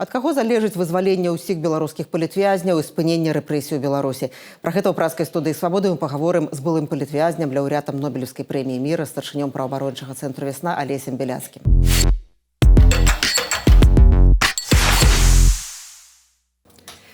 Ад каго залежыць вызваленне ўсіх беларускіх палітвязняў і спыненне рэпрэсій у Беларусі? Пра гэта ў пражскай студыі «Свабоды» мы пагаворым з былым палітвязням, лаўрэатам Нобелевскай прэміі міра, старшынём праваабарончага цэнтру «Вясна» Алесем Беляцкім.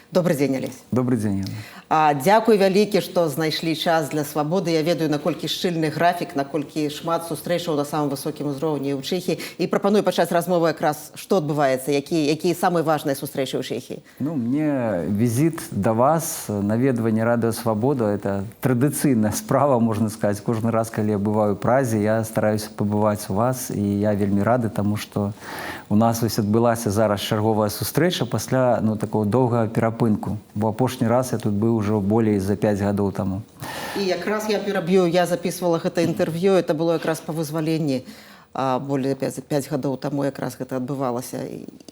Добрый дзень, Алесь. Добрый дзень. Дзякуй вялікі, што знайшлі час для свабоды. Я ведаю, наколькі шчыльны графік, наколькі шмат сустрэчаў на самым высокім узроўні ў Чэхіі. І прапаную пачаць размову якраз, што адбываецца, якія самыя важныя сустрэчы ў Чэхіі. Мне візіт да вас, наведванне Радыё Свабода, это традыцыйная справа, можна сказаць. Кожны раз, калі я бываю ў Празе, я стараюся пабываць у вас, і я вельмі рады, таму што у нас вось адбылася зараз чарговая сустрэча пасля такого доўгага перапынку. Бо апошні раз я тут быў уже болей за 5 гадоў таму. І якраз я пераб'ю, я записывала гэта інтэрв'ю, это было якраз па вызваленні болей 5 гадоў таму якраз гэта адбывалася.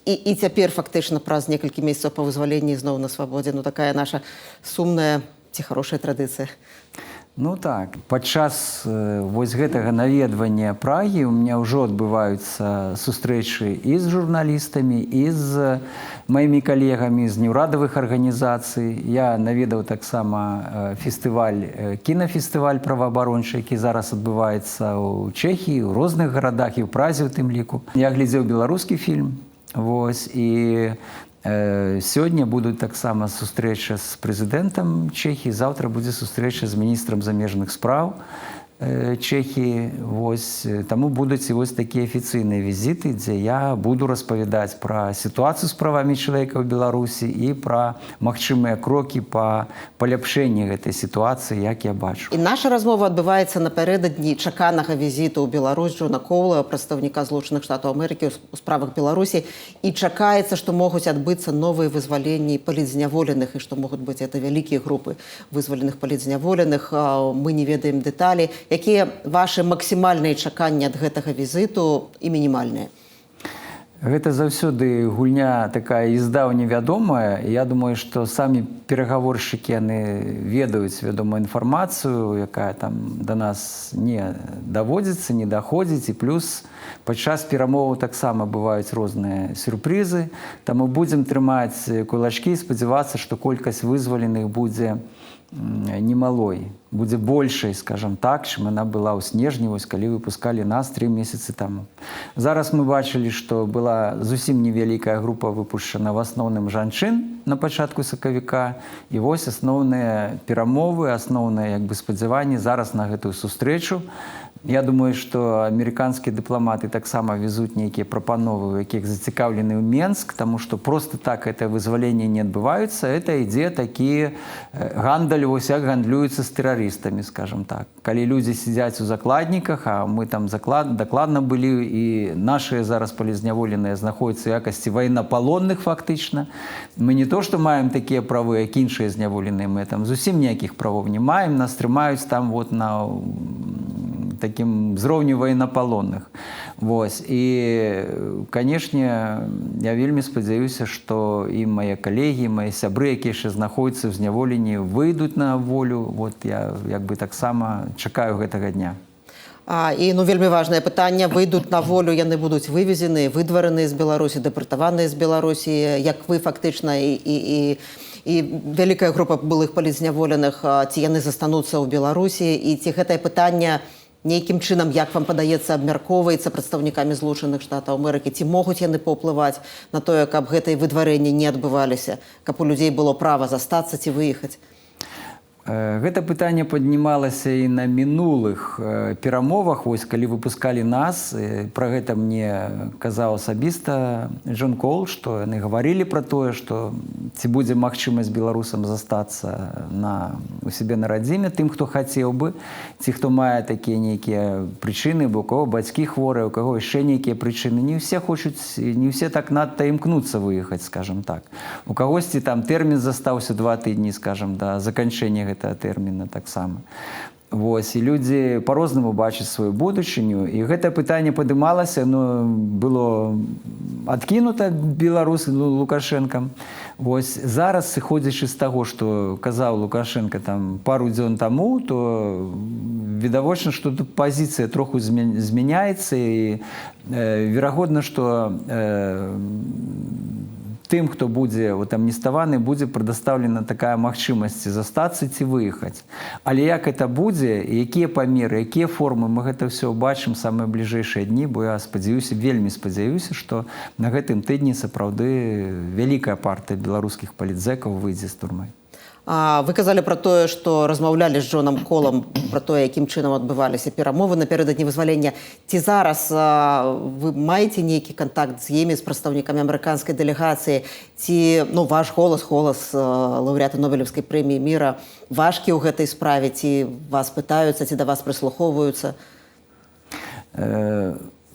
І цяпер фактычна праз некалькі месяцаў па вызваленні зноў на свабодзе. Такая наша сумная ці хорошая традыцыя. Так, падчас вось гэтага наведвання Прагі у меня ўжо адбываюцца сустрэчы і з журналістамі, і з маімі калегамі з неўрадавых арганізацый. Я наведаў таксама кінафестываль праваабарончы, які зараз адбываецца ў Чэхіі, у розных гарадах і ў Празе у тым ліку. Я глядзеў беларускі фільм, і сёння будуць таксама сустрэча з прэзідэнтам Чэхіі, заўтра будзе сустрэча з міністрам замежных спраў Чэхіі. Таму будуць і вось такія афіцыйныя візіты, дзе я буду распавядаць пра сітуацыю з правамі чалавека ў Беларусі і пра магчымыя крокі па паляпшэнні гэтай сітуацыі, як я бачу. І наша размова адбываецца напярэдадні чаканага візіту ў Беларусь Джона Коула, прадстаўніка Злучаных Штатаў Амерыкі ў справах Беларусі, і чакаецца, што могуць адбыцца новыя вызваленні палітзняволеных, і што могуць быць это вялікія групы вызваленых палітзняволеных. Мы не ведаем дэталі. Якія вашы максімальныя чаканні ад гэтага візіту і мінімальныя? Гэта заўсёды гульня такая издаўня вядомая. Я думаю, што самі перагаворшчыкі яны ведаюць вядомую інфармацыю, якая там да нас не даводзіцца, не даходзіць. І плюс падчас перамоваў таксама бываюць розныя сюрпрызы. Таму будзем трымаць кулачкі і спадзявацца, што колькасць вызваленых будзе немалой, будзе большай, скажам так, чым яна была ў снежні, калі выпускалі нас 3 месяцы таму. Зараз мы бачылі, што была зусім невялікая група выпушчана в асноўным жанчын на пачатку сакавіка, і вось асноўныя перамовы, асноўныя спадзяванні зараз на гэтую сустрэчу. Я думаю, што амерыканскія дыпламаты таксама везуць нейкія прапановы, у якіх зацікаўлены ў Менск, таму што проста так гэта вызваленне не адбываюцца. Это ідзе такі гандаль, як гандлююцца з тэрарыстамі, скажам так. Калі людзі сядзяць у закладніках, а мы там дакладна былі, і нашыя зараз палітзняволеныя знаходзяцца ў якасці ваеннапалонных фактычна. Мы не то, што маем такія правы, як іншыя зняволеныя, мы там зусім ніякіх правоў не маем, нас трымаюць там на такім узроўню ваенапалонных. І, канешне, я вельмі спадзяюся, што і мае калегі, мае сябры, якія яшчэ знаходзяцца ў зняволенні, выйдуць на волю. Я таксама чакаю гэтага дня. І вельмі важнае пытанне. Выйдуць на волю, яны будуць вывезены, выдвараныя з Беларусі, дэпартаваныя з Беларусі, як вы фактычна і вялікая група былых палітзняволеных, ці яны застануцца ў Беларусі, і ці гэтае пытанне нейкім чынам, як вам падаецца, абмяркоўваецца прадстаўнікамі Злучаных Штатаў Амерыкі, ці могуць яны паўплываць на тое, каб гэтыя выдварэнні не адбываліся, каб у людзей было права застацца ці выехаць? Гэта пытанне паднімалася і на мінулых перамовах. Калі выпускалі нас, пра гэта мне казаў асабіста Джон Коул, што яны гаварылі пра тое, што ці будзе магчымасць беларусам застацца у сябе на радзіме, тым, хто хацеў бы, ці хто мае такія нейкія прычыны, бо у каго бацькі хворыя, у каго яшчэ нейкія прычыны. Не ўсе хочуць, не ўсе так надта імкнуцца выехаць, скажам так. У кагосьці там тэрмін застаўся 2 тыдні, скажам, да заканчэння тэрміна таксама. І людзі па-рознаму бачаць сваю будучыню, і гэтае пытанне падымалася, было адкінута Лукашэнкам. Зараз, сыходзячы з таго, што казаў Лукашенко пару дзён таму, то відавочна, што тут пазіцыя троху змяняецца, і верагодна, што тым, хто будзе амніставаны, будзе прадастаўлена такая магчымасць застацца ці выехаць. Але як это будзе, якія памеры, якія формы, мы гэта ўсё бачым самыя бліжэйшыя дні, бо я спадзяюся, вельмі спадзяюся, што на гэтым тыдні сапраўды вялікая партыя беларускіх палітзэкаў выйдзе з турмы. Вы казалі пра тое, што размаўлялі з Джонам Холам пра тое, якім чынам адбываліся перамовы напярэдадні вызвалення. Ці зараз вы маеце нейкі кантакт з імі, з прадстаўнікамі амерыканскай дэлегацыі? Ці ваш голас лаўрэата Нобелеўскай прэміі міра важкі ў гэтай справе? Ці вас пытаюцца, ці да вас прыслухоўваюцца?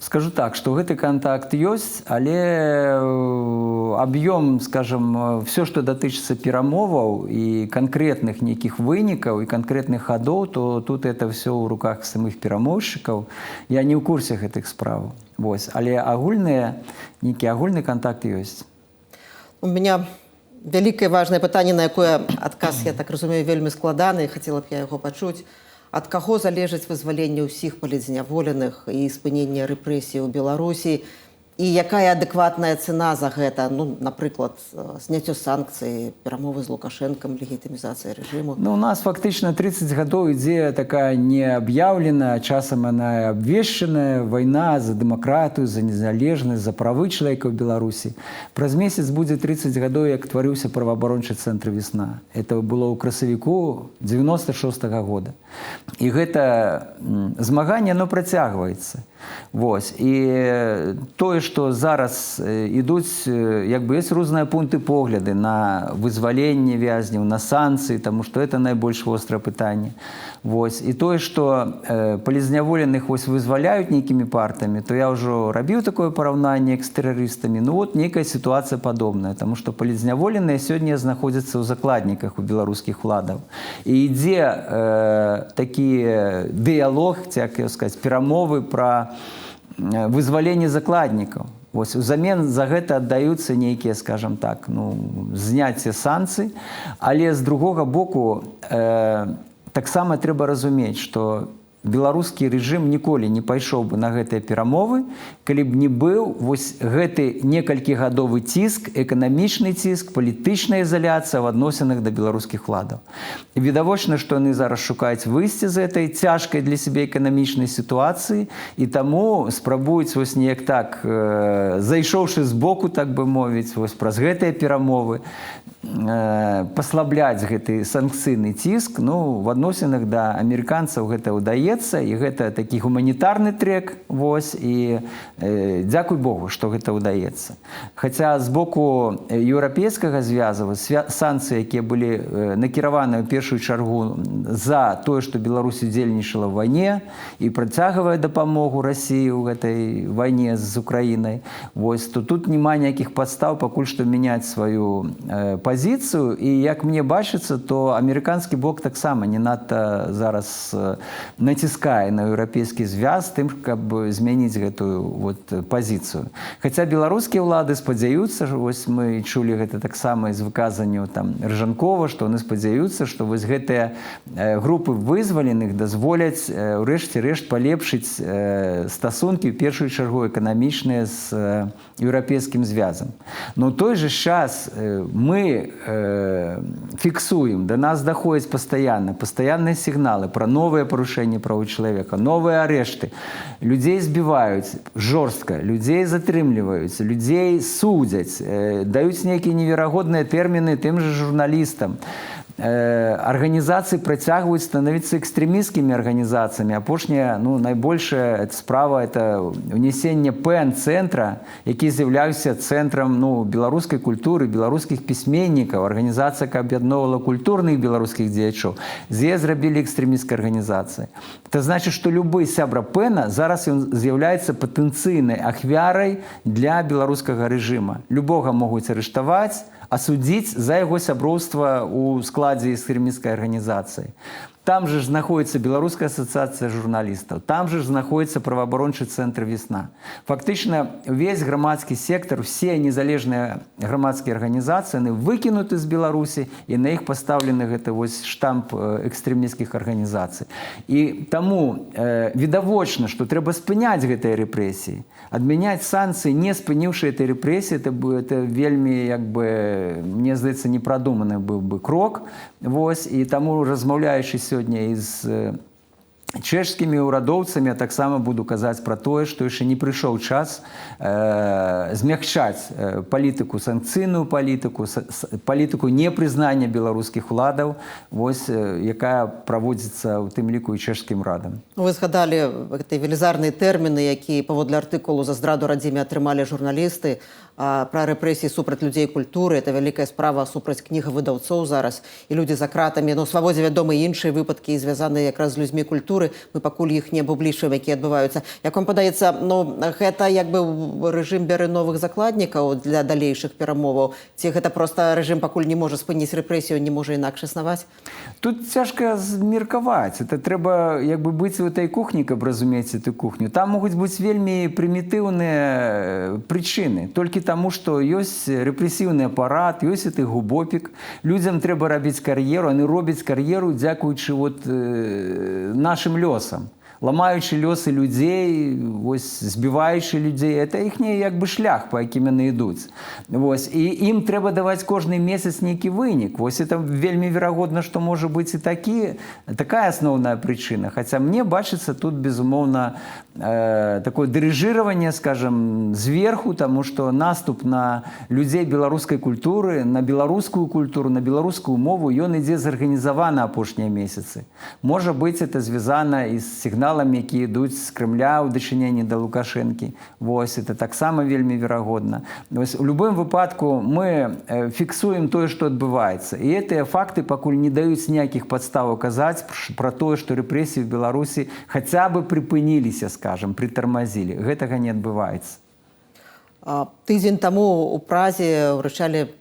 Скажу так, што гэты кантакт ёсць, але аб'ём, скажем, все, што датычыцца перамоваў і канкрэтных нейкіх вынікаў і канкрэтных хадоў, то тут это все ў руках самых перамоўшчыкаў. Я не ў курсе гэтых справ. Але нейкі агульны кантакт ёсць. У меня вялікае важнае пытанне, на якое адказ, я так разумею, вельмі складаны, і хацела б я яго пачуць. Ад каго залежыць вызваленне ўсіх палітзняволеных і спыненне рэпрэсій у Беларусі? І якая адэкватная цана за гэта? Напрыклад, зняццё санкцый, перамовы з Лукашэнкам, легітымізацыя рэжыму. У нас фактычна 30 гадоў ідзе такая неаб'яўленая, часам она абвешчаная вайна за дэмакратыю, за незалежнасць, за правы чалавека ў Беларусі. Праз месяц будзе 30 гадоў, як тварыўся праваабарончы цэнтр «Весна». Это было ў красавіку 96-го года. І гэта змаганне, оно працягваецца. І тое, што зараз ідуць, ёсць розныя пункты погляды на вызваленне вязняў, на санкцыі, таму што это найбольш вострае пытанне. І тое, што палітзняволеных вызваляюць нейкімі партамі, то я ўжо рабіў такое параўнанне з тэрарыстамі. Нейкая сітуацыя падобная, таму што палітзняволеныя сёння знаходзяцца ў закладніках у беларускіх уладаў. І ідзе такі дыялог, як сказаць, перамовы пра вызваленне закладнікаў. Узамен за гэта аддаюцца нейкія, скажам так, зняцце санкцый, але з другога боку таксама трэба разумець, што беларускі рэжым ніколі не пайшоў бы на гэтыя перамовы, калі б не быў гэты некалькігадовы ціск, эканамічны ціск, палітычная ізаляцыя ў адносінах да беларускіх уладаў. І відавочна, што яны зараз шукаюць выйсце з гэтай цяжкай для сябе эканамічнай сітуацыі, і таму спрабуюць неяк так, зайшоўшы з боку, так бы мовіць, праз гэтыя перамовы, паслабляць гэты санкцыйны ціск. В адносінах да амерыканцаў гэта ўдаецца, і гэта такі гуманітарны трек, і дзякуй Богу, што гэта ўдаецца. Хаця з боку еўрапейскага звязу санкцыі, якія былі накіраваны ў першую чаргу за тое, што Беларусь удзельнічала ў вайне і працягвае дапамогу Расіі ў гэтай вайне з Украінай, то тут няма ніякіх падстаў пакуль што мяняць сваю пазіцыю. І як мне бачыцца, то амерыканскі бок таксама не надта зараз націскае на еўрапейскі звяз тым, каб змяніць гэтую пазіцыю. Хаця беларускія ўлады спадзяюцца, мы чулі гэта таксама з выказанняў Рыжанкова, што яны спадзяюцца, што гэтыя групы вызваленых дазволяць урэшце рэшт палепшыць стасункі, ў першую чаргу эканамічныя, з еўрапейскім звязам. Но ў той жа час мы фіксуем, да нас даходзяць пастаянныя сігналы пра новыя парушэнні правоў чалавека, новыя арэшты. Людзей збіваюць жорстка, людзей затрымліваюць, людзей судзяць, даюць нейкія неверагодныя тэрміны тым жа журналістам. Арганізацыі працягваюць становіцца экстрэмісцкімі арганізацыямі. Апошняя, найбольшая справа — это ўнесенне ПН-цэнтра, які з'яўляўся цэнтрам беларускай культуры, беларускіх пісьменнікаў. Арганізацыя, якая аб'ядноўвала культурных беларускіх дзеячоў. З яе зрабілі экстрэмісцкай арганізацыі. Это значыць, што любы сябра ПН зараз ён з'яўляецца патэнцыйнай ахвярай для беларускага рэжыма. Любога могуць арыштаваць, асудзіць за яго сяброўства ў складзе экстрэмісцкай арганізацыі. Там же знаходится Белорусская ассоциация журналистов, там же знаходится правоабарончы центр «Весна». Фактично весь громадский сектор, все незалежные громадские организации, они выкинуты из Беларуси, и на их поставлены это вот штамп экстремистских организаций. И тому відавочна, что треба спыняць гэтыя рэпрэсіі. Адмяняць санкцыі, не спыніўшы этой рэпрэсіі, это вельмі, як бы, мне здаецца, непрадуманы быў бы крок. Вось, і таму, размаўляючы сёння з чэшскімі ўрадоўцамі, я таксама буду казаць пра тое, што яшчэ не прыйшоў час змягчаць палітыку, санкцыйную палітыку, палітыку непрызнання беларускіх уладаў, вось, якая праводзіцца ў тым ліку і чэшскім радам. Вы згадалі гэтыя велізарныя тэрміны, якія паводле артыкулу за здраду радзіме атрымалі журналісты, пра рэпрэсіі супраць людзей культуры. Это вялікая справа супраць кнігавыдаўцоў зараз. І людзі за кратамі. Ну, у свабодзе вядомы іншыя выпадкі, звязаныя якраз з людзьмі культуры. Мы пакуль іх не публічваем, якія адбываюцца. Як вам падаецца, ну, гэта як бы рэжым бярэ новых закладнікаў для далейшых перамоваў? Ці гэта проста рэжым пакуль не можа спыніць рэпрэсію, не можа інакш існаваць? Тут цяжка змеркаваць. Это трэба як бы быць у этой кухні, каб разумець эту кухню. Там могуць быць вельмі прымітыўныя прычыны. Толькі таму, што ёсць рэпрэсіўны апарат, ёсць гэты губопік. Людзям трэба рабіць кар'еру, яны робяць кар'еру дзякуючы вот нашым лёсам. Ламаючы лёсы людзей, вось, збіваючы людзей, это іхні як бы шлях, па якім яны ідуць. Вось, і ім трэба даваць кожны месяц нейкі вынік. Вось это вельмі верагодна, што можа быць і такая асноўная прычына. Хаця мне бачыцца тут, безумоўна, такое дырыжыраванне, скажем, зверху, таму што наступ на людзей беларускай культуры, на беларускую культуру, на беларускую мову, ён ідзе зарганізавана апошнія месяцы. Можа быць, это звязана і з сігналам, які ідуць з Крымля ў дачыненні да Лукашэнкі. Вось, это таксама вельмі верагодна. Вось, у любым выпадку мы фіксуем тое, што адбываецца. І гэтыя факты пакуль не даюць ніякіх падставаў казаць пра тое, што рэпрэсіі ў Беларусі хаця бы прыпыніліся, скажам, прытармазілі. Гэтага не адбываецца. Тыдзень таму у Празе ўручалі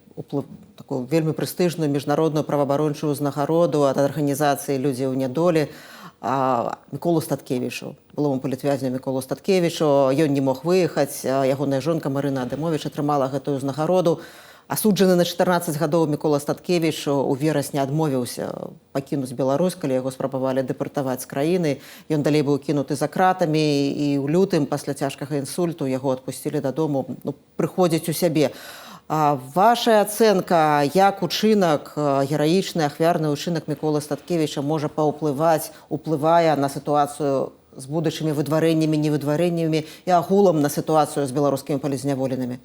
такую вельмі прэстыжную міжнародную праваабарончую ўзнагароду ад арганізацыі «Людзі ў нядолі» Міколу Статкевічу, былому палітвязню Міколу Статкевічу. Ён не мог выехаць, ягоная жонка Марына Адамовіч атрымала гэтую ўзнагароду. Асуджаны на 14 гадоў Мікола Статкевіч у верасні адмовіўся пакінуць Беларусь, калі яго спрабавалі дэпартаваць з краіны. Ён далей быў кінуты за кратамі, і ў лютым пасля цяжкага інсульту яго адпусцілі дадому, прыходзіць у сябе. Ваша ацэнка, як учынак, гераічны ахвярны учынак Міколы Статкевіча можа уплывае на сітуацыю з будучымі выдварэннямі, невыдварэннямі і агулам на сітуацыю з беларускімі палізняволенымі?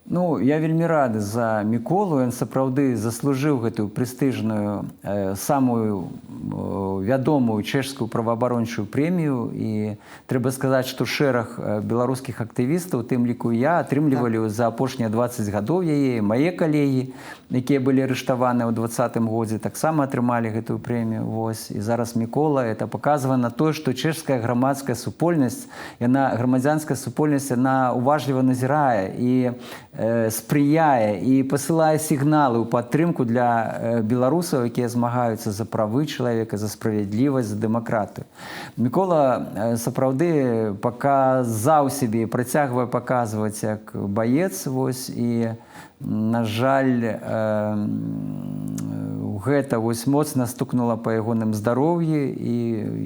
Ну, я вельмі рады за Міколу. Ён сапраўды заслужыў гэтую прэстыжную, самую вядомую чэшскую праваабарончую прэмію. І трэба сказаць, што шэраг беларускіх актывістаў, у тым ліку я, атрымлівалі за апошнія 20 гадоў яе. Мае калегі, якія былі арыштаваны ў 2020 годзе, таксама атрымалі гэтую прэмію. Вось. І зараз Мікола, это паказвае на тое, што чэшская грамадская супольнасць, грамадзянская супольнасць, яна уважліва назірае і спрыяе і пасылае сігналы ў падтрымку для беларусаў, якія змагаюцца за правы чалавека, за справядлівасць, за дэмакратыю. Мікола сапраўды паказаў сябе і працягвае паказваць як баец. Вось, і, на жаль, гэта вось моцна стукнула па ягоным здароўі, і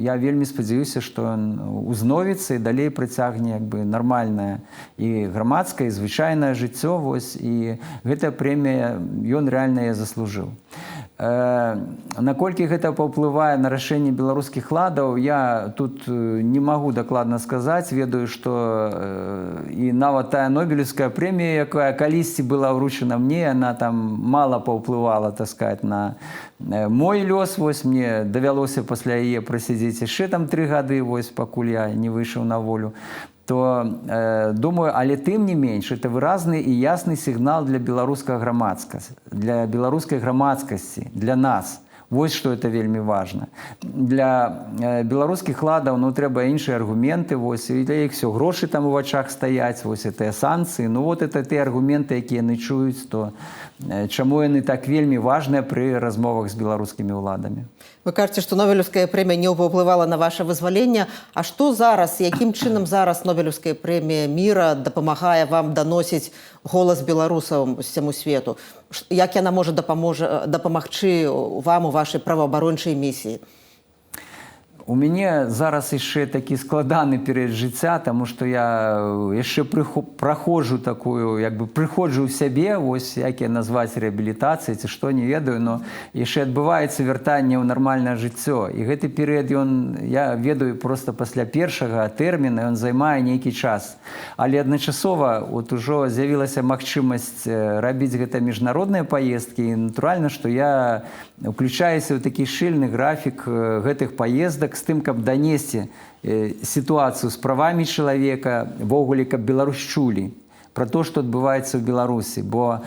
я вельмі спадзяюся, што ён узновіцца і далей прыцягне як бы нармальнае і грамадскае, і звычайнае жыццё. Вось, і гэтая прэмія ён рэальна яе заслужыў. Наколькі гэта паўплывае на рашэнне беларускіх ладаў, я тут не магу дакладна сказаць. Ведаю, што і нават тая нобелеўская прэмія, якая калісьці была ўручана мне, яна там мала паўплывала, так сказать, на мой лёс. Вось, мне давялося пасля яе прасядзець яшчэ там 3 гады, вось, пакуль я не выйшаў на волю. То, думаю, але тым не менш, это выразны і ясны сігнал для беларускай грамадскасці, для нас. Вось што это вельмі важна. Для беларускіх ладаў трэба іншыя аргументы, вось, і для іх все грошы там у вачах стаяць, вось гэтыя санкцыі. Ну вот это тыя аргументы, якія яны чуюць, то чаму яны так вельмі важныя пры размовах з беларускімі ўладамі. Вы кажаце, што Нобелевская прэмія не паўплывала на ваше вызваленне. А што зараз, якім чынам зараз Нобелевская прэмія міра дапамагае вам даносіць голас беларусаў усяму свету? Як яна можа дапамагчы вам у вашай праваабарончай місіі? У мяне зараз яшчэ такі складаны перыяд жыцця, таму што я яшчэ праходжу такую, прыходжу ў сябе, вось як я назваць рэабілітацыяй ці што, не ведаю, но яшчэ адбываецца вяртанне ў нармальнае жыццё. І гэты перыяд, я ведаю проста пасля першага тэрміна, ён займае нейкі час. Але адначасова ужо з'явілася магчымасць рабіць гэта міжнародныя паездкі, і натуральна, што я уключаюся ў такі шчыльны графік гэтых паездак з тым, каб данесці сітуацыю з правамі чалавека, ввогуле, каб Беларусь чулі про то, што адбываецца ў Беларусі, бо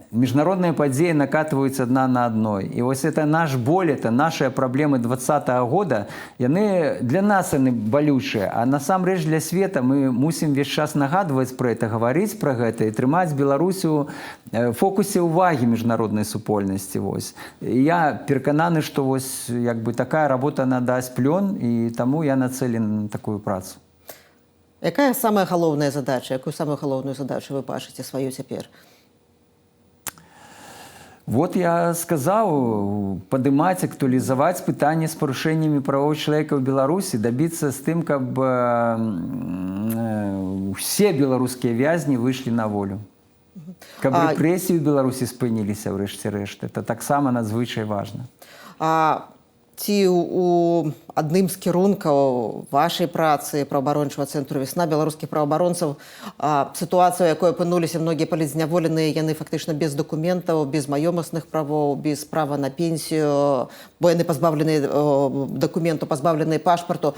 міжнародныя падзеі накатваюць адна на адной. І вось это наш боль, это нашыя праблемы 20-го года, яны для нас яны балючыя, а насамрэч для света мы мусім весь час нагадваць пра гэта, гаварыць пра гэта і трымаць Беларусь у фокусе ўвагі міжнароднай супольнасці. Вось. І я перакананы, што вось такая работа надасць плён, і таму я нацелен на такую працу. Якая самая галоўная задача, якую самую галоўную задачу вы бачыце сваю цяпер? Вот я сказаў, падымаць, актуалізаваць пытанне з парушэннямі правоў чалавека ў Беларусі, дабіцца з тым, каб усе беларускія вязні выйшлі на волю. Каб рэпрэсіі ў Беларусі спыніліся ў рэшце рэшт. Это таксама надзвычай важна. Ці у адным з кірункаў вашай працы праваабарончага цэнтру «Весна» беларускіх праваабаронцаў сітуацыя, у якой апынуліся многія палітзняволеныя, яны фактычна без дакументаў, без маёмасных правоў, без права на пенсію, бо яны пазбаўлены дакументу, пазбаўлены пашпарту.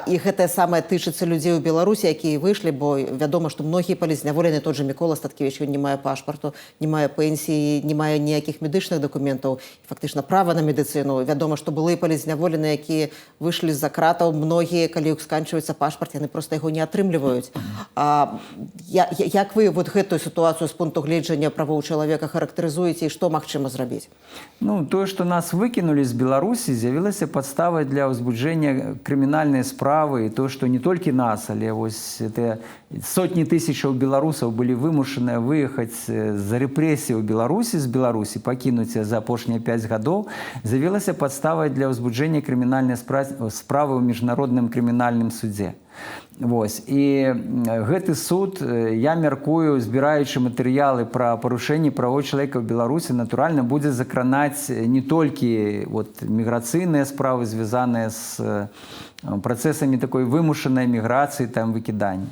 І гэтае самае тычыцца людзей у Беларусі, якія выйшлі, бо вядома, што многія палітзняволеныя, тот же Мікола Статкевіч, ён не мае пашпарту, не мае пенсіі, не мае ніякіх медычных дакументаў, фактычна права на медыцыну. Вядома, што былыя палітзняволеныя, якія выйшлі з-за кратаў, многія, калі сканчваецца пашпарт, яны проста яго не атрымліваюць. Як вы гэтую сітуацыю з пункту гледжання правоў чалавека характарызуеце і што магчыма зрабіць? Тое, што нас выкінулі з Беларусі, з'явілася падставай для ўзбуджэння крымінальнай справы, і то, што не толькі нас, але вось сотні тысячаў беларусаў былі вымушаныя выехаць з-за рэпрэсій у Беларусі, з Беларусі, пакінуць за апошнія 5 гадоў, з'явілася падставай для ўзбуджэння крымінальнай справы ў міжнародным крымінальным судзе. Вось. І гэты суд, я мяркую, збіраючы матэрыялы пра парушэнні правоў чалавека ў Беларусі, натуральна, будзе закранаць не толькі міграцыйныя справы, звязаныя з працэсамі такой вымушанай міграцыі, выкідання.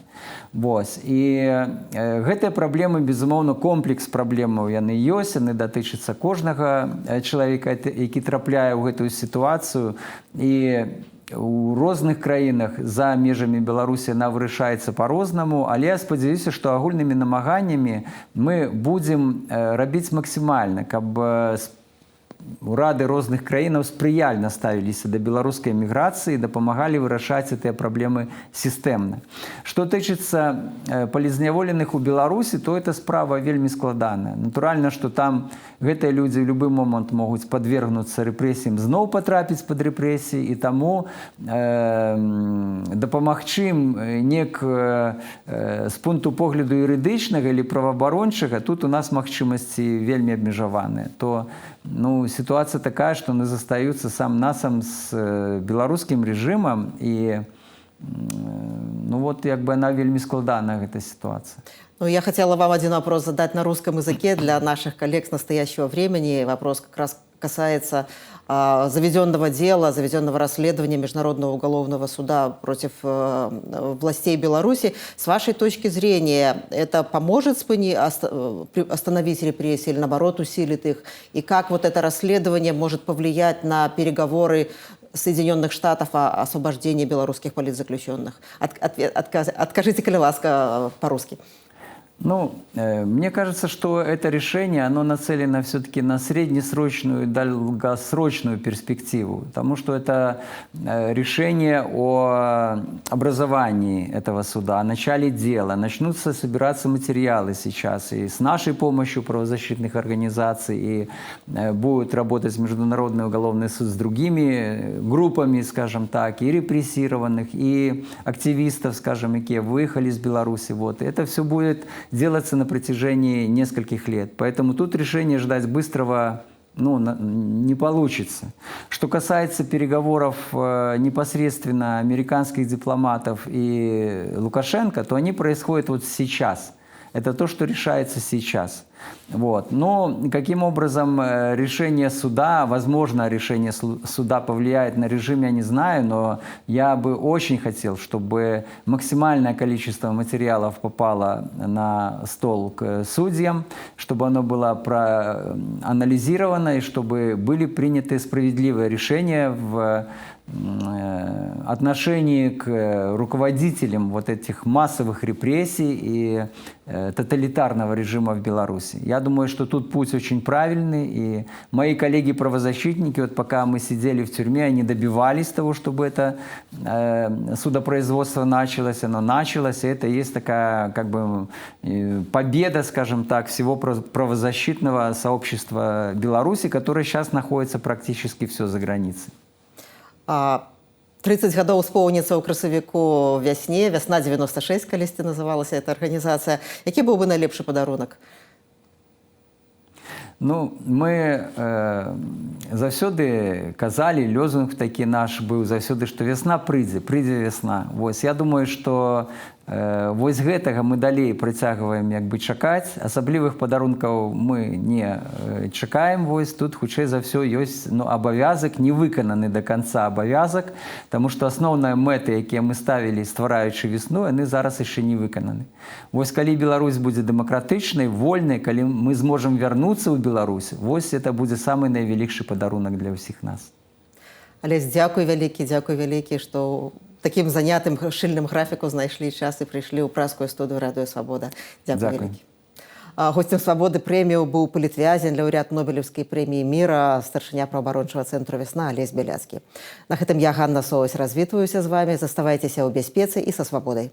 Вось. І гэтыя праблемы, безумоўна, комплекс праблемаў яны ёсць, яны датычацца кожнага чалавека, які трапляе ў гэтую сітуацыю. І у розных краінах за межамі Беларусі яна вырашаецца па-рознаму, але я спадзяюся, што агульнымі намаганнямі мы будзем рабіць максімальна, каб урады розных краінаў спрыяльна ставіліся да беларускай міграцыі і дапамагалі вырашаць гэтыя праблемы сістэмна. Што тычыцца палітзняволеных у Беларусі, то эта справа вельмі складаная. Натуральна, што там гэтыя людзі ў любы момант могуць падвергнуцца рэпрэсіям, зноў патрапіць пад рэпрэсіі, і таму дапамагчы ім неяк з пункту погляду юрыдычнага или праваабарончага, тут у нас магчымасці вельмі абмежаваныя. То ситуация такая, что они застаются сам-насам с белорусским режимом, и она вельми складана, эта ситуация. Я хотела вам один вопрос задать на русском языке для наших коллег с настоящего времени. Вопрос как раз касается заведенного дела, заведенного расследования Международного уголовного суда против властей Беларуси. С вашей точки зрения, это поможет остановить репрессии или, наоборот, усилит их? И как это расследование может повлиять на переговоры Соединенных Штатов о освобождении белорусских политзаключенных? Откажите, коли ласка, по-русски. Ну, мне кажется, что это решение, оно нацелено все-таки на среднесрочную и долгосрочную перспективу, потому что это решение о образовании этого суда, о начале дела. Начнутся собираться материалы сейчас и с нашей помощью правозащитных организаций, и будет работать Международный уголовный суд с другими группами, скажем так, и репрессированных, и активистов, скажем, которые выехали из Беларуси. Вот. И это все будет делаться на протяжении нескольких лет. Поэтому тут решение ждать быстрого не получится. Что касается переговоров непосредственно американских дипломатов и Лукашенко, то они происходят вот сейчас. Это то, что решается сейчас. Вот. Но каким образом решение суда, возможно, решение суда повлияет на режим, я не знаю, но я бы очень хотел, чтобы максимальное количество материалов попало на стол к судьям, чтобы оно было проанализировано и чтобы были приняты справедливые решения в отношении к руководителям вот этих массовых репрессий и тоталитарного режима в Беларуси. Я думаю, что тут путь очень правильный, и мои коллеги-правозащитники, вот пока мы сидели в тюрьме, они добивались того, чтобы это судопроизводство началось, оно началось, и это есть такая как бы победа, скажем так, всего правозащитного сообщества Беларуси, которое сейчас находится практически все за границей. 30 гадоў споўніцца ў красавіку вясне, вясна 96, калісьці называлася эта арганізацыя. Які быў бы найлепшы падарунак? Ну, мы заўсёды казалі, лозунг такі наш быў заўсёды, што вясна прыйдзе вясна. Вось, я думаю, што вось гэтага мы далей прыцягваем як бы чакаць. Асаблівых падарункаў мы не чакаем. Вось, тут хутчэй за ўсё ёсць абавязак, не выкананы да канца абавязак, таму што асноўныя мэты, якія мы ставілі, ствараючы весну, яны зараз яшчэ не выкананы. Вось калі Беларусь будзе дэмакратычнай, вольнай, калі мы зможам вярнуцца ў Беларусь, вось это будзе самы найвялікшы падарунак для ўсіх нас. Алесь, дзякуй вялікі, што такім занятым шчыльным графіку знайшлі час і прыйшлі ў празскую студыю Радыё Свабода. Дзякуй вялікі. Госцем Свабоды прэмію быў палітвязень, лаўрэат Нобелеўскай прэміі міра, старшыня праваабарончага цэнтру «Вясна» Алесь Бяляцкі. На гэтым я, Ганна Соўсь, развітваюся з вамі. Заставайцеся ў бяспецы і са свабодай.